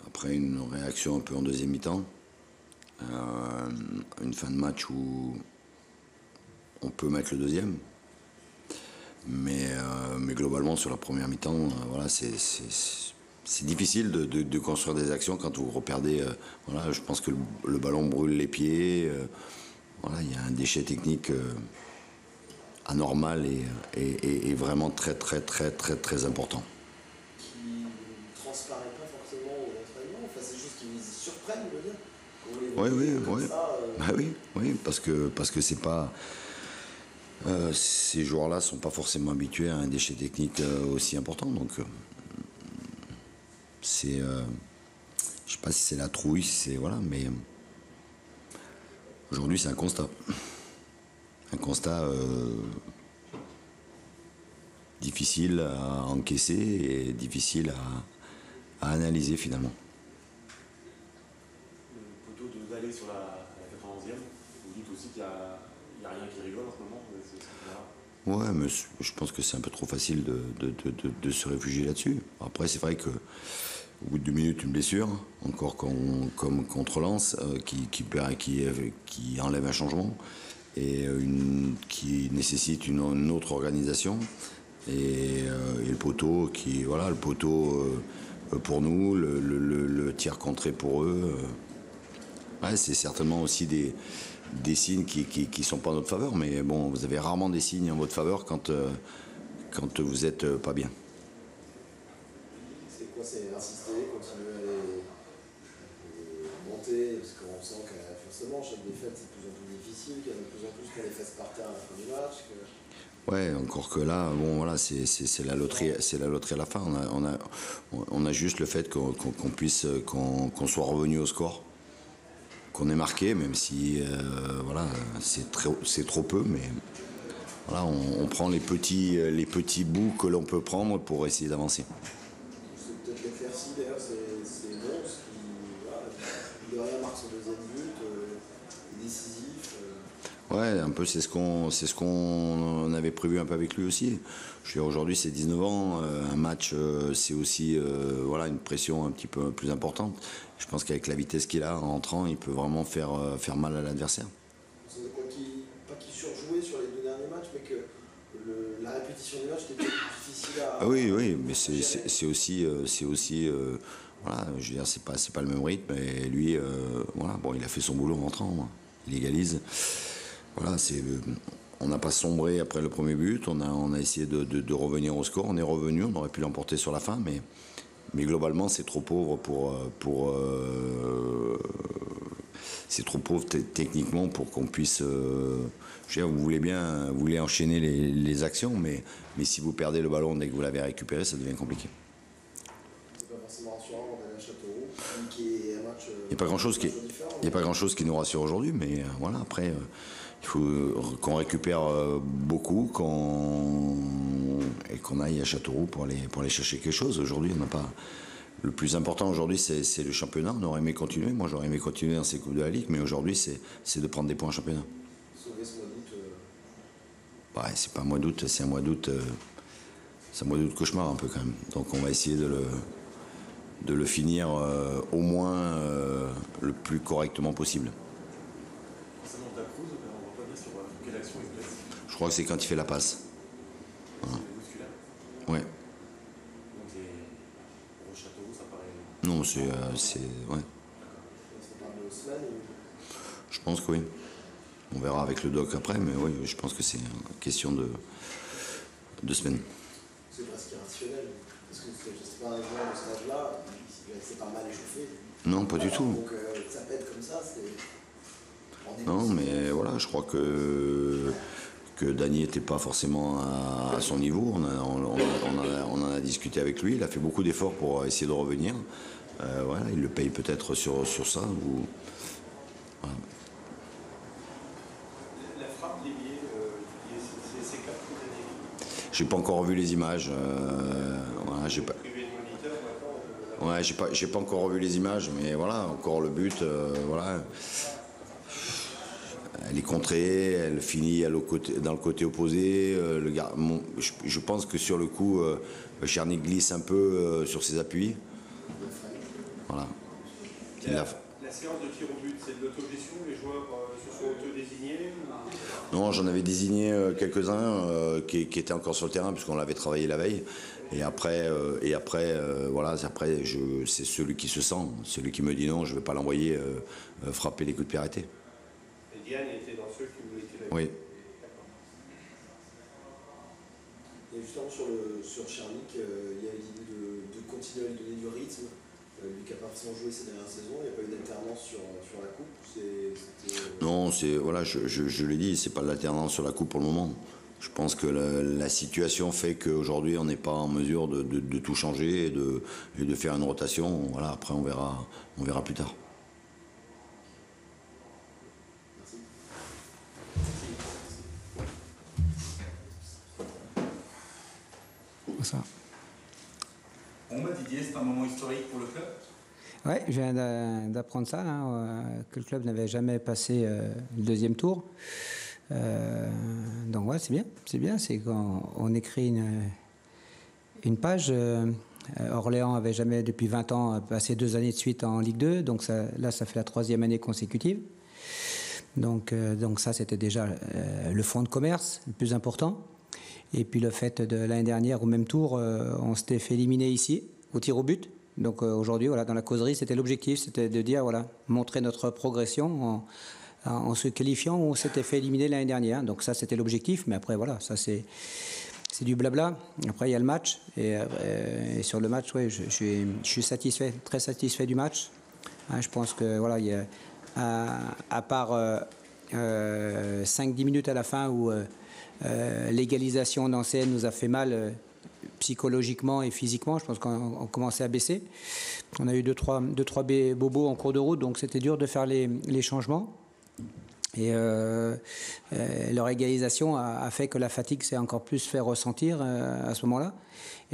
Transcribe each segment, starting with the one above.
Après une réaction un peu en deuxième mi-temps. Une fin de match où on peut mettre le deuxième. Mais globalement, sur la première mi-temps, voilà, c'est difficile de construire des actions quand vous reperdez. Voilà, je pense que le ballon brûle les pieds. Voilà, il y a un déchet technique anormal et vraiment très très très très très important. Qui ne transparaît pas forcément au entraînement. Enfin, c'est juste qu'ils surprennent, je veux dire. Oui, oui, oui. Ça, Bah oui, oui, parce que c'est pas. Ces joueurs-là sont pas forcément habitués à un déchet technique aussi important, donc c'est. Je sais pas si c'est la trouille, si c'est voilà, mais aujourd'hui c'est un constat. Un constat difficile à encaisser et difficile à analyser finalement. Le poteau d'aller sur la 91e, vous dites aussi qu'il n'y a rien qui rigole en ce moment. Ouais, mais je pense que c'est un peu trop facile de se réfugier là-dessus. Après, c'est vrai que au bout de 2 minutes, une blessure, encore comme contre Lens, qui enlève un changement et qui nécessite une autre organisation. Et le poteau, voilà, le poteau pour nous, le tir contré pour eux. Ouais, c'est certainement aussi des signes qui sont pas en notre faveur, mais bon, vous avez rarement des signes en votre faveur quand vous êtes pas bien. c'est quoi? C'est insister, continuer à les monter, parce qu'on sent que forcément, chaque défaite, c'est de plus en plus difficile, qu'il y en a de plus en plus qu'on les fasse partir à la fin du match. Ouais, encore que là, bon, voilà, c'est la loterie, à la fin. On a juste le fait qu'on soit revenu au score, qu'on ait marqué, même si voilà, c'est trop peu, mais voilà, on prend les petits bouts que l'on peut prendre pour essayer d'avancer. C'est peut-être l'éclaircie, d'ailleurs, c'est Mons qui, voilà, de rien marque son deuxième but, est décisif. Ouais, un peu, c'est ce qu'on avait prévu un peu avec lui aussi. Je veux dire, aujourd'hui, c'est 19 ans, un match, c'est aussi voilà, une pression un petit peu plus importante. Je pense qu'avec la vitesse qu'il a en rentrant, il peut vraiment faire mal à l'adversaire. C'est quoi pas qu'il surjouait sur les 2 derniers matchs, mais que la répétition des matchs était difficile à. Ah oui, oui, mais c'est aussi, voilà, je veux dire, c'est pas le même rythme. Et lui, voilà, bon, il a fait son boulot en rentrant, hein. Il égalise. Voilà, on n'a pas sombré après le premier but. On a essayé de revenir au score. On est revenu. On aurait pu l'emporter sur la fin, mais globalement, c'est trop pauvre c'est trop pauvre techniquement pour qu'on puisse. Je veux dire, vous voulez enchaîner les actions, mais si vous perdez le ballon dès que vous l'avez récupéré, ça devient compliqué. C'est pas forcément rassurant d'aller à Châteauroux, qui est un match. Il n'y a pas grand-chose qui nous rassure aujourd'hui, mais voilà, après, il faut qu'on récupère beaucoup et qu'on aille à Châteauroux pour aller chercher quelque chose. Aujourd'hui, on n'a pas. Le plus important aujourd'hui, c'est le championnat. On aurait aimé continuer. Moi, j'aurais aimé continuer dans ces coupes de la Ligue, mais aujourd'hui, c'est de prendre des points en championnat. Sauver ce mois d'août. Ouais, c'est pas un mois d'août, c'est un mois d'août. C'est un mois d'août cauchemar un peu quand même. Donc on va essayer de le finir au moins le plus correctement possible. Concernant Dacruz, on ne voit pas bien sur quelle action il blesse. Je crois que c'est quand il fait la passe. Voilà. C'est musculaire. Ouais. Donc pour Châteauroux, ça paraît. Non, c'est ouais. Ça parle de semaines ou. Je pense que oui. On verra avec le doc après, mais oui, je pense que c'est une question de semaines. C'est presque irrationnel. Parce que c'est pas un joueur de ce âge-là, c'est pas mal échauffé. Non, pas du tout. Donc ça pète comme ça, c'est. Non, mais voilà, je crois que Dany n'était pas forcément à son niveau. On en a discuté avec lui. Il a fait beaucoup d'efforts pour essayer de revenir. Voilà, il le paye peut-être sur ça. Voilà. La frappe, les billets, c'est 4 d'année. J'ai pas encore revu les images. Voilà, j'ai pas encore revu les images, mais voilà, encore le but, voilà. Elle est contrée, elle finit dans le côté opposé. Je pense que sur le coup, Cherny glisse un peu sur ses appuis. Voilà. La séance de tir au but, c'est de l'autogestion, les joueurs se sont auto-désignés Non, j'en avais désigné quelques-uns qui étaient encore sur le terrain puisqu'on l'avait travaillé la veille. Et après, voilà, c'est celui qui se sent, celui qui me dit non, je ne vais pas l'envoyer frapper les coups de pied arrêtés. Et Diane était dans ceux qui voulaient tirer. Oui. Et justement sur Charlic, il y a l'idée de continuer à lui donner du rythme. Lui qui n'a pas forcément joué ces dernières saisons, il n'y a pas eu d'alternance sur la coupe. Non, voilà, je l'ai dit, c'est pas de l'alternance sur la coupe pour le moment. Je pense que la situation fait qu'aujourd'hui on n'est pas en mesure de tout changer et de faire une rotation. Voilà, après on verra plus tard. Ça. Bon, Didier, c'est un moment historique pour le club. Oui, je viens d'apprendre ça, que le club n'avait jamais passé le deuxième tour. Donc ouais, c'est bien, c'est quand on écrit une page. Orléans avait jamais depuis 20 ans passé 2 années de suite en Ligue 2, donc ça fait la 3e année consécutive. Donc ça c'était déjà le fonds de commerce le plus important. Et puis le fait de l'année dernière au même tour, on s'était fait éliminer ici au tir au but. Donc aujourd'hui, voilà, dans la causerie, c'était l'objectif, c'était de dire, voilà, montrer notre progression en se qualifiant où on s'était fait éliminer l'année dernière. Donc ça, c'était l'objectif. Mais après, voilà, ça c'est du blabla. Après, il y a le match. Et sur le match, ouais, je suis satisfait, très satisfait du match. Je pense que voilà, il y a, à part 5-10 minutes à la fin où l'égalisation d'Ancén nous a fait mal psychologiquement et physiquement, je pense qu'on commençait à baisser. On a eu 2-3 bobos en cours de route, donc c'était dur de faire les changements. Et leur égalisation a fait que la fatigue s'est encore plus fait ressentir à ce moment-là.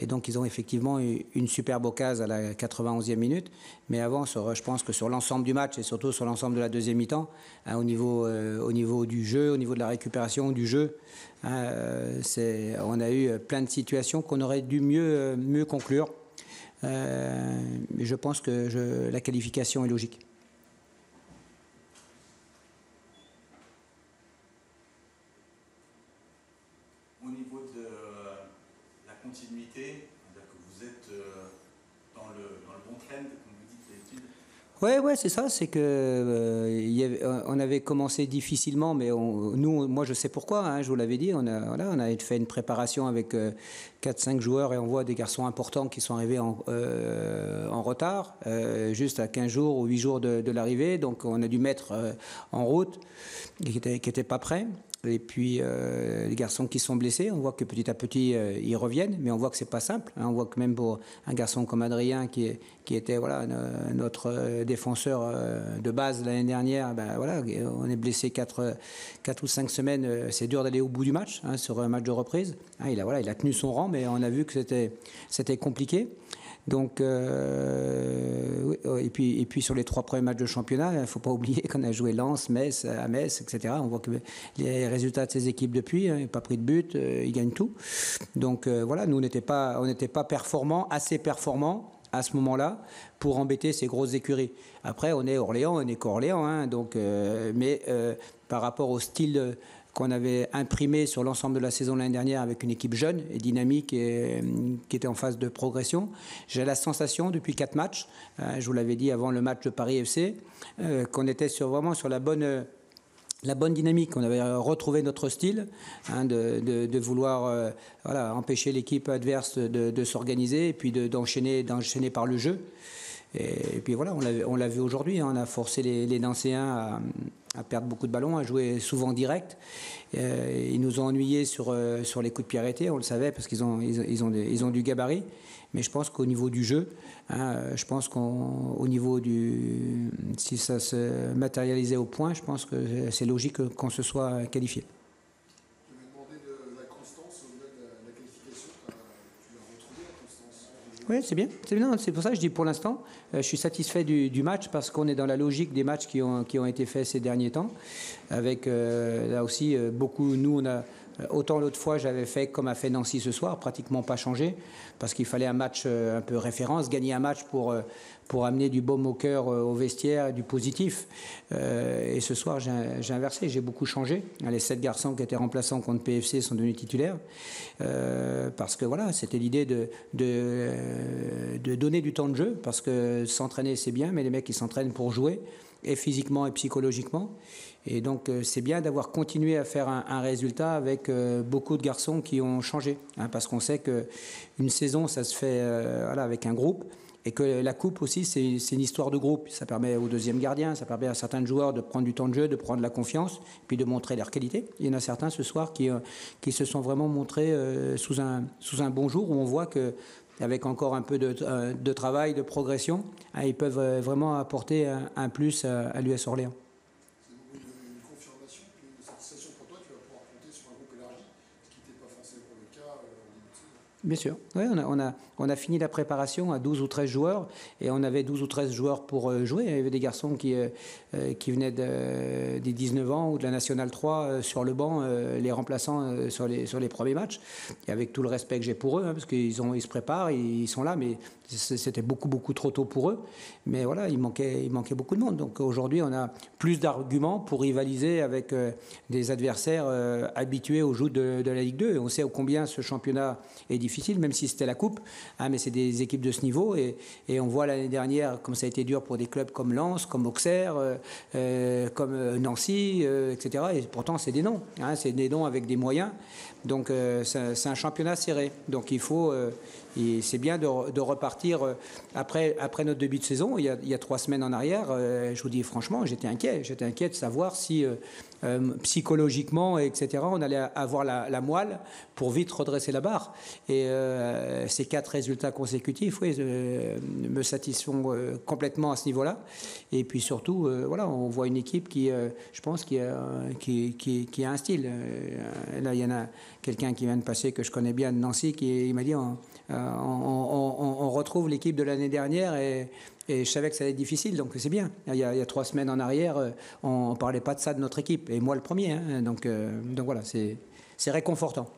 Et donc ils ont effectivement eu une superbe occasion à la 91e minute. Mais avant, je pense que sur l'ensemble du match et surtout sur l'ensemble de la deuxième mi-temps, au niveau du jeu, au niveau de la récupération du jeu, on a eu plein de situations qu'on aurait dû mieux conclure. Mais je pense que la qualification est logique. Au niveau de la continuité, c'est-à-dire que vous êtes dans le bon trend, comme vous dites d'habitude. Ouais, c'est ça. C'est que on avait commencé difficilement, mais moi je sais pourquoi. Je vous l'avais dit. On a fait une préparation avec 4-5 joueurs et on voit des garçons importants qui sont arrivés en retard, juste à 15 jours ou 8 jours de l'arrivée. Donc on a dû mettre en route qui n'étaient pas prêts. Et puis les garçons qui sont blessés, on voit que petit à petit ils reviennent, mais on voit que c'est pas simple. On voit que même pour un garçon comme Adrien qui était voilà notre défenseur de base l'année dernière, voilà, on est blessé 4 ou 5 semaines, c'est dur d'aller au bout du match sur un match de reprise. Il a tenu son rang, mais on a vu que c'était compliqué. Donc, et puis sur les 3 premiers matchs de championnat, il ne faut pas oublier qu'on a joué Lens, Metz, à Metz, etc. On voit que les résultats de ces équipes depuis, ils n'ont pas pris de but, ils gagnent tout. Donc voilà, nous on n'était pas assez performants à ce moment-là pour embêter ces grosses écuries. Après, on est Orléans, on est qu'Orléans, donc, mais par rapport au style qu'on avait imprimé sur l'ensemble de la saison l'année dernière avec une équipe jeune et dynamique et qui était en phase de progression. J'ai la sensation depuis 4 matchs, je vous l'avais dit avant le match de Paris FC, qu'on était vraiment sur la bonne dynamique. On avait retrouvé notre style de vouloir empêcher l'équipe adverse de s'organiser et puis d'enchaîner par le jeu. Et puis voilà, on l'a vu aujourd'hui, on a forcé les Nancéens à perdre beaucoup de ballons, à jouer souvent direct. Ils nous ont ennuyés sur les coups de pied arrêtés, on le savait parce qu'ils ont du gabarit. Mais je pense qu'au niveau du jeu, je pense si ça se matérialisait au point, je pense que c'est logique qu'on se soit qualifié. Je vais demander de la constance au-delà de la qualification. Tu l'as retrouvé la constance? Oui, c'est bien. C'est pour ça que je dis pour l'instant, je suis satisfait du match parce qu'on est dans la logique des matchs qui ont été faits ces derniers temps. Avec là aussi beaucoup, nous on a Autant l'autre fois, j'avais fait comme a fait Nancy ce soir, pratiquement pas changé, parce qu'il fallait un match un peu référence, gagner un match pour amener du baume au cœur au vestiaire, du positif. Et ce soir, j'ai inversé, j'ai beaucoup changé. Les 7 garçons qui étaient remplaçants contre PFC sont devenus titulaires, parce que voilà, c'était l'idée de donner du temps de jeu, parce que s'entraîner c'est bien, mais les mecs ils s'entraînent pour jouer, et physiquement et psychologiquement. Et donc c'est bien d'avoir continué à faire un résultat avec beaucoup de garçons qui ont changé, hein, parce qu'on sait qu'une saison ça se fait voilà, avec un groupe, et que la coupe aussi c'est une histoire de groupe. Ça permet au deuxième gardien, ça permet à certains joueurs de prendre du temps de jeu, de prendre la confiance, puis de montrer leur qualité. Il y en a certains ce soir qui se sont vraiment montrés sous un bon jour, où on voit que avec encore un peu de travail, de progression, hein, ils peuvent vraiment apporter un plus à l'US Orléans. C'est une confirmation, une satisfaction pour toi, tu vas pouvoir compter sur un groupe élargi, ce qui n'était pas forcément le cas en début de saison. Bien sûr. Oui, on a fini la préparation à 12 ou 13 joueurs, et on avait 12 ou 13 joueurs pour jouer. Il y avait des garçons qui venaient des 19 ans ou de la Nationale 3 sur le banc, les remplaçants sur les premiers matchs. Et avec tout le respect que j'ai pour eux, hein, parce qu'ils se préparent, ils sont là, mais c'était beaucoup trop tôt pour eux. Mais voilà, il manquait beaucoup de monde. Donc aujourd'hui, on a plus d'arguments pour rivaliser avec des adversaires habitués au jeu de la Ligue 2. Et on sait combien ce championnat est difficile, même si c'était la Coupe. Hein, mais c'est des équipes de ce niveau. Et on voit l'année dernière comme ça a été dur pour des clubs comme Lens, comme Auxerre, comme Nancy, etc. Et pourtant, c'est des noms. Hein, c'est des noms avec des moyens. Donc c'est un championnat serré. Donc il faut... Et c'est bien de repartir après notre début de saison. Il y a 3 semaines en arrière, je vous dis franchement, j'étais inquiet. J'étais inquiet de savoir si psychologiquement, etc., on allait avoir la moelle pour vite redresser la barre. Et ces 4 résultats consécutifs, oui, me satisfont complètement à ce niveau-là. Et puis surtout, voilà, on voit une équipe qui, je pense, qui a un style. Là, il y en a quelqu'un qui vient de passer que je connais bien de Nancy, il m'a dit on retrouve l'équipe de l'année dernière, et je savais que ça allait être difficile, donc c'est bien. Il y a 3 semaines en arrière, on ne parlait pas de ça de notre équipe, et moi le premier. Hein, donc voilà, c'est réconfortant.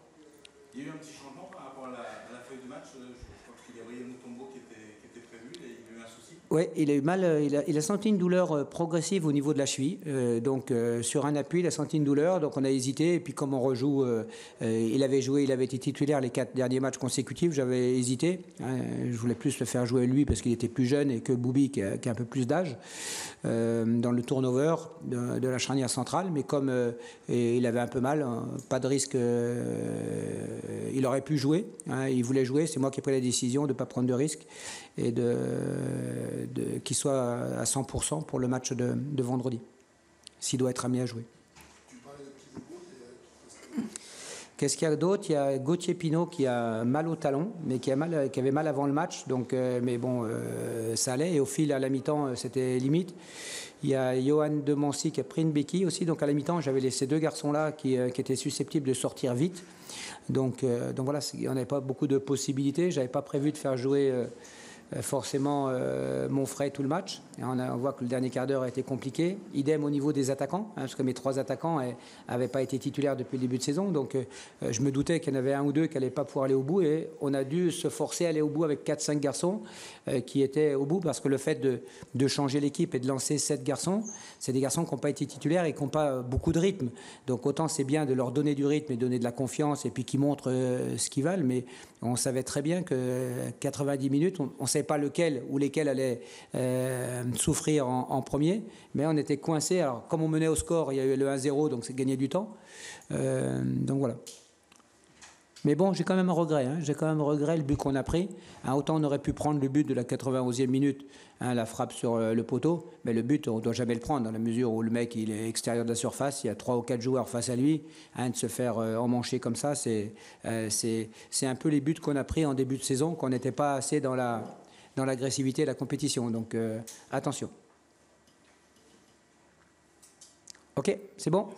Il y a eu un petit changement par rapport à la feuille de match. Je crois qu'il y a Brian Mutombo qui était prévu, il y a eu un souci. Oui, il a eu mal, il a senti une douleur progressive au niveau de la cheville. Donc sur un appui, il a senti une douleur, donc on a hésité. Et puis comme on rejoue, il avait été titulaire les 4 derniers matchs consécutifs, j'avais hésité. Je voulais plus le faire jouer lui parce qu'il était plus jeune, et que Boubi qui a un peu plus d'âge dans le turnover de la charnière centrale. Mais comme il avait un peu mal, pas de risque, il aurait pu jouer. Hein, il voulait jouer, c'est moi qui ai pris la décision de ne pas prendre de risque et qu'il soit à 100% pour le match de vendredi, s'il doit être amené à jouer. Tu parlais de petits bobos. Qu'est-ce qu'il y a d'autre? Il y a Gauthier Pinot qui a mal au talon, mais qui avait mal avant le match, donc, mais bon, ça allait, et au fil à la mi-temps, c'était limite. Il y a Johan de Mancy qui a pris une béquille aussi, donc à la mi-temps, j'avais laissé 2 garçons-là qui étaient susceptibles de sortir vite. Donc voilà, on n'avait pas beaucoup de possibilités. Je n'avais pas prévu de faire jouer forcément Monfray tout le match. Et on voit que le dernier quart d'heure a été compliqué. Idem au niveau des attaquants, hein, parce que mes 3 attaquants n'avaient pas été titulaires depuis le début de saison. Donc je me doutais qu'il y en avait 1 ou 2 qui n'allaient pas pouvoir aller au bout. Et on a dû se forcer à aller au bout avec 4-5 garçons qui étaient au bout, parce que le fait de changer l'équipe et de lancer 7 garçons, c'est des garçons qui n'ont pas été titulaires et qui n'ont pas beaucoup de rythme. Donc autant c'est bien de leur donner du rythme et donner de la confiance, et puis qu'ils montrent ce qu'ils valent. Mais on savait très bien que 90 minutes, on ne savait pas lequel ou lesquels allaient souffrir en premier, mais on était coincés. Alors comme on menait au score, il y a eu le 1-0, donc c'est gagner du temps. Donc voilà. Mais bon, j'ai quand même un regret. Hein. J'ai quand même un regret le but qu'on a pris. Hein, autant on aurait pu prendre le but de la 91e minute, hein, la frappe sur le poteau, mais le but, on ne doit jamais le prendre, dans la mesure où le mec, il est extérieur de la surface, il y a 3 ou 4 joueurs face à lui. Hein, de se faire emmancher comme ça, c'est un peu les buts qu'on a pris en début de saison, qu'on n'était pas assez dans l'agressivité de la compétition. Donc attention. Ok, c'est bon.